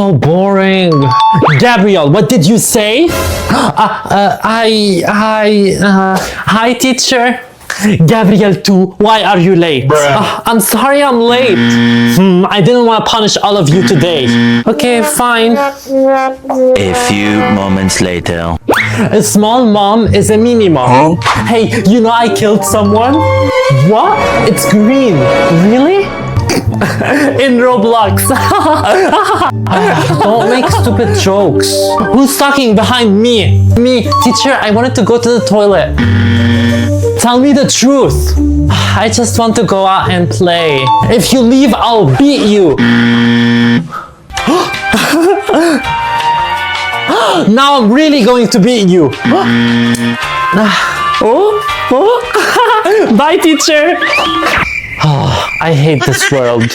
So boring. Gabriel, what did you say? Hi, teacher. Gabriel too, why are you late? I'm sorry I'm late. I didn't want to punish all of you today. Okay, fine. A few moments later. A small mom is a mini mom. Hey, you know I killed someone? What? It's green. Really? In Roblox. Don't make stupid jokes. Who's talking behind me? Me, teacher, I wanted to go to the toilet. Tell me the truth. I just want to go out and play. If you leave, I'll beat you. Now I'm really going to beat you. Bye, teacher. I hate this world.